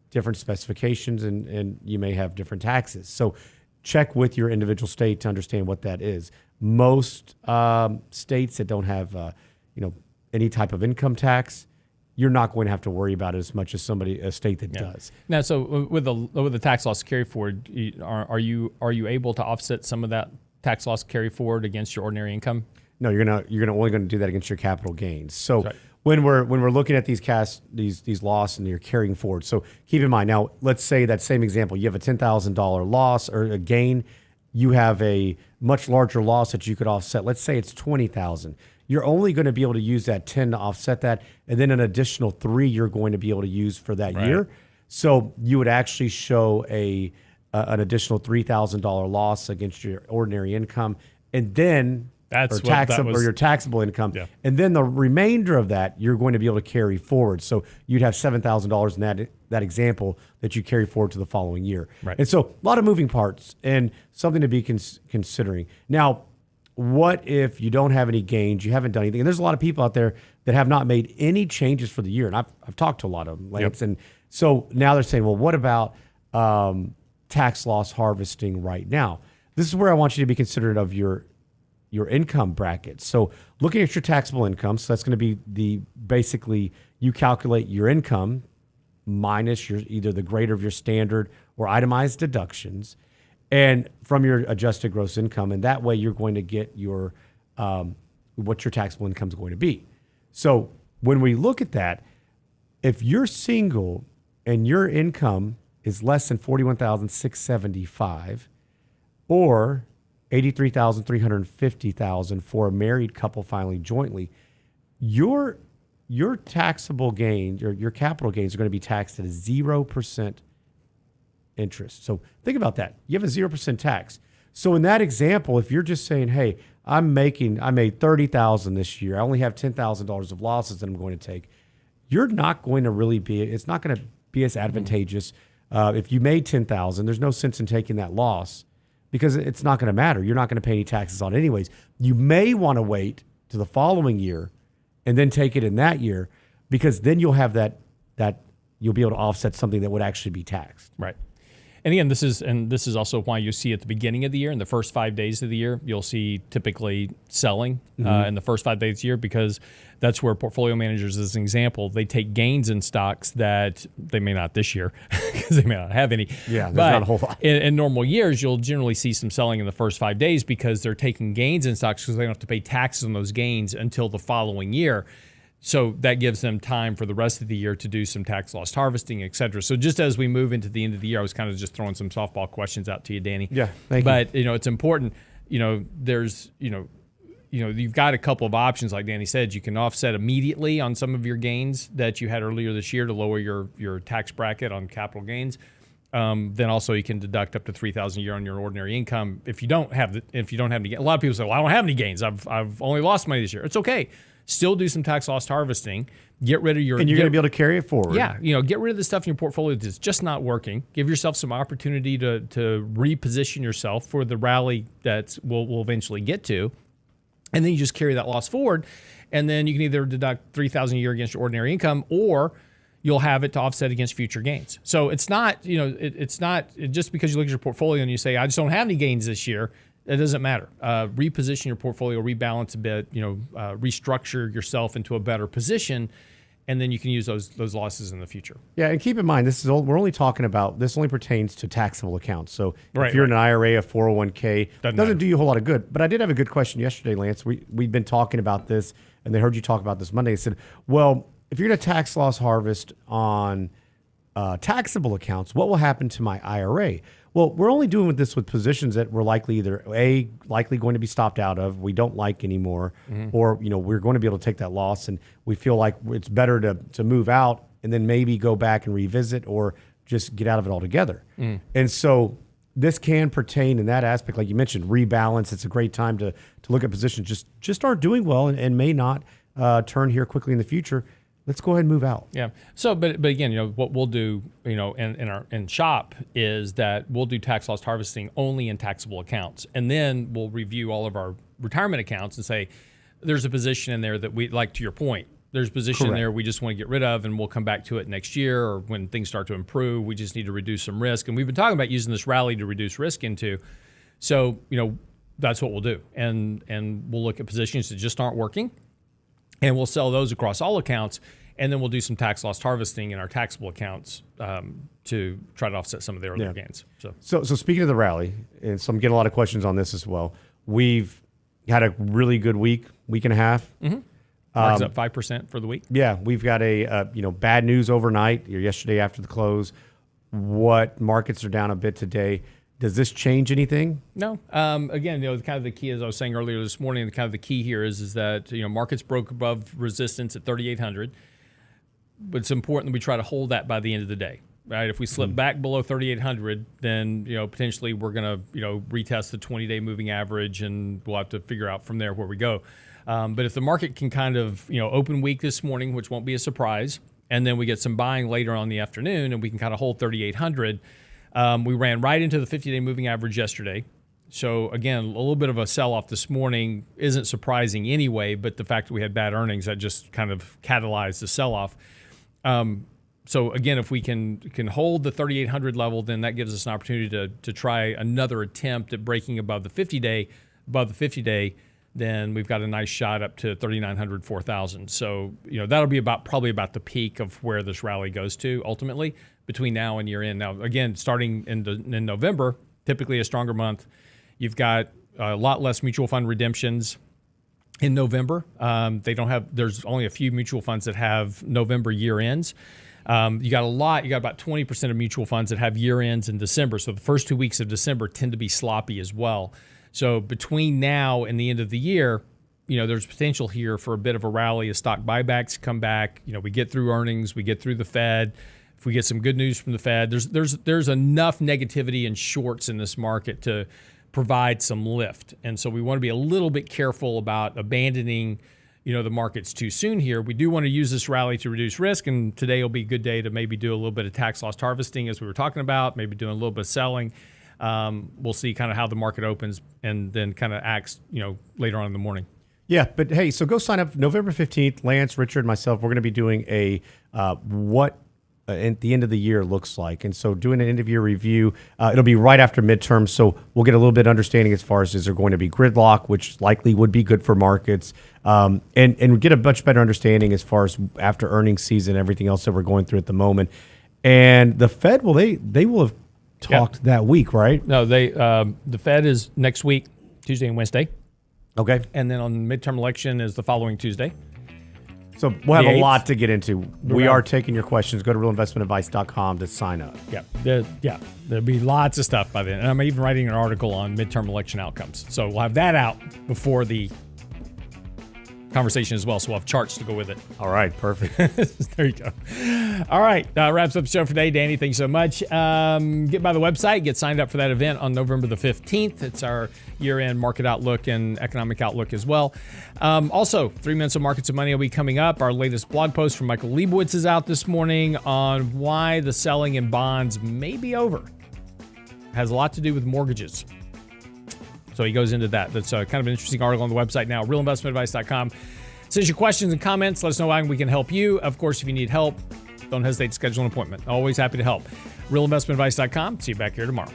different specifications and you may have different taxes. So check with your individual state to understand what that is. Most states that don't have any type of income tax, you're not going to have to worry about it as much as a state that does. Now, so with the tax loss carry forward, are you able to offset some of that tax loss carry forward against your ordinary income? No, you're only going to do that against your capital gains. So when we're looking at these loss and you're carrying forward, so keep in mind now. Let's say that same example, you have a $10,000 loss or a gain. You have a much larger loss that you could offset. Let's say it's $20,000. You're only going to be able to use that 10 to offset that, and then an additional 3 you're going to be able to use for that year. So you would actually show an additional $3,000 loss against your ordinary income, and then your taxable income, and then the remainder of that you're going to be able to carry forward. So you'd have $7,000 in that example that you carry forward to the following year. And so a lot of moving parts and something to be considering. Now, what if you don't have any gains, you haven't done anything? And there's a lot of people out there that have not made any changes for the year. And I've talked to a lot of them, Lance. And so now they're saying, well, what about tax loss harvesting right now? This is where I want you to be considerate of your income bracket. So looking at your taxable income, so that's going to be basically you calculate your income minus either the greater of your standard or itemized deductions, and from your adjusted gross income, and that way you're going to get your what your taxable income is going to be. So when we look at that, if you're single and your income is less than $41,675 or $83,350 for a married couple filing jointly, your taxable gains, your capital gains are going to be taxed at a 0% interest. So think about that. You have a 0% tax. So in that example, if you're just saying, hey, I made $30,000 this year, I only have $10,000 of losses that I'm going to take, you're not going to it's not going to be as advantageous. If you made $10,000, there's no sense in taking that loss because it's not going to matter. You're not going to pay any taxes on it anyways. You may want to wait to the following year and then take it in that year, because then you'll have that you'll be able to offset something that would actually be taxed. Right. And again, this is also why you see at the beginning of the year, in the first 5 days of the year, you'll see typically selling in the first 5 days of the year, because that's where portfolio managers, as an example, they take gains in stocks that they may not this year because they may not have any. Yeah, there's not a whole lot. In normal years, you'll generally see some selling in the first 5 days because they're taking gains in stocks because they don't have to pay taxes on those gains until the following year. So that gives them time for the rest of the year to do some tax loss harvesting, et cetera. So just as we move into the end of the year, I was kind of just throwing some softball questions out to you, Danny. Yeah, thank you. But it's important. There's you've got a couple of options, like Danny said. You can offset immediately on some of your gains that you had earlier this year to lower your tax bracket on capital gains. Then also you can deduct up to $3,000 a year on your ordinary income if you don't have any gains. A lot of people say, "Well, I don't have any gains. I've only lost money this year." It's okay. Still do some tax loss harvesting. Get rid of and you're going to be able to carry it forward. Yeah, get rid of the stuff in your portfolio that's just not working. Give yourself some opportunity to reposition yourself for the rally that we'll eventually get to, and then you just carry that loss forward, and then you can either deduct $3,000 a year against your ordinary income, or you'll have it to offset against future gains. So it's not it's not just because you look at your portfolio and you say, I just don't have any gains this year. It doesn't matter. Reposition your portfolio, rebalance a bit, restructure yourself into a better position, and then you can use those losses in the future. Yeah, and keep in mind, we're only talking about, this only pertains to taxable accounts. So if you're in an IRA, a 401k, it doesn't do you a whole lot of good. But I did have a good question yesterday, Lance. We'd been talking about this, and they heard you talk about this Monday. They said, well, if you're going to tax loss harvest on taxable accounts, what will happen to my IRA? Well, we're only doing this with positions that we're likely going to be stopped out of, we don't like anymore, or we're going to be able to take that loss and we feel like it's better to move out and then maybe go back and revisit or just get out of it altogether. And so this can pertain in that aspect, like you mentioned, rebalance. It's a great time to look at positions just aren't doing well and may not turn here quickly in the future. let's go ahead and move out. Yeah. So, but again, what we'll do, in shop is that we'll do tax loss harvesting only in taxable accounts, and then we'll review all of our retirement accounts and say, there's a position in there that we like. To your point, there's a position in there we just want to get rid of, and we'll come back to it next year or when things start to improve. We just need to reduce some risk, and we've been talking about using this rally to reduce risk into. So, that's what we'll do, and we'll look at positions that just aren't working, and we'll sell those across all accounts, and then we'll do some tax loss harvesting in our taxable accounts to try to offset some of their other gains. So speaking of the rally, and so I'm getting a lot of questions on this as well. We've had a really good week and a half. Mm-hmm. Market's up 5% for the week. Yeah, we've got a bad news overnight, or yesterday after the close. What markets are down a bit today. Does this change anything? No. Again, kind of the key, as I was saying earlier this morning, kind of the key here is that markets broke above resistance at 3,800, but it's important that we try to hold that by the end of the day. Right? If we slip back below 3,800, then potentially we're going to retest the 20-day moving average, and we'll have to figure out from there where we go. But if the market can kind of open weak this morning, which won't be a surprise, and then we get some buying later on in the afternoon, and we can kind of hold 3,800. We ran right into the 50-day moving average yesterday. So, again, a little bit of a sell-off this morning isn't surprising anyway, but the fact that we had bad earnings, that just kind of catalyzed the sell-off. So, again, if we can hold the 3,800 level, then that gives us an opportunity to try another attempt at breaking above the 50-day. Above the 50-day, then we've got a nice shot up to 3,900, 4,000. So, that'll be probably about the peak of where this rally goes to ultimately between now and year end. Now, again, starting in November, typically a stronger month, you've got a lot less mutual fund redemptions in November. There's only a few mutual funds that have November year ends. You got about 20% of mutual funds that have year ends in December. So the first 2 weeks of December tend to be sloppy as well. So between now and the end of the year, there's potential here for a bit of a rally as stock buybacks come back. We get through earnings, we get through the Fed. If we get some good news from the Fed, there's enough negativity and shorts in this market to provide some lift. And so we want to be a little bit careful about abandoning, the markets too soon here. We do want to use this rally to reduce risk, and today will be a good day to maybe do a little bit of tax loss harvesting as we were talking about, maybe doing a little bit of selling. We'll see kind of how the market opens and then kind of acts, later on in the morning. Yeah, but hey, so go sign up November 15th. Lance, Richard, myself, we're going to be doing a what at the end of the year looks like. And so doing an end of year review, it'll be right after midterms. So we'll get a little bit understanding as far as is there going to be gridlock, which likely would be good for markets, and get a much better understanding as far as after earnings season, everything else that we're going through at the moment. And the Fed, they will have talked that week, right? No, the Fed is next week, Tuesday and Wednesday. Okay. And then on midterm election is the following Tuesday. So we'll have a lot to get into. We are taking your questions. Go to realinvestmentadvice.com to sign up. There'll be lots of stuff by then. And I'm even writing an article on midterm election outcomes. So we'll have that out before the conversation as well. So we'll have charts to go with it. All right, perfect. There you go. All right, wraps up the show for today. Danny, thanks so much. Get by the website, get signed up for that event on November the 15th. It's our year-end market outlook and economic outlook as well. Also, 3 Minutes of Markets and Money will be coming up. Our latest blog post from Michael Leibowitz is out this morning on why the selling in bonds may be over. It has a lot to do with mortgages. So he goes into that. That's kind of an interesting article on the website now, realinvestmentadvice.com. Send us your questions and comments. Let us know how we can help you. Of course, if you need help, don't hesitate to schedule an appointment. Always happy to help. realinvestmentadvice.com. See you back here tomorrow.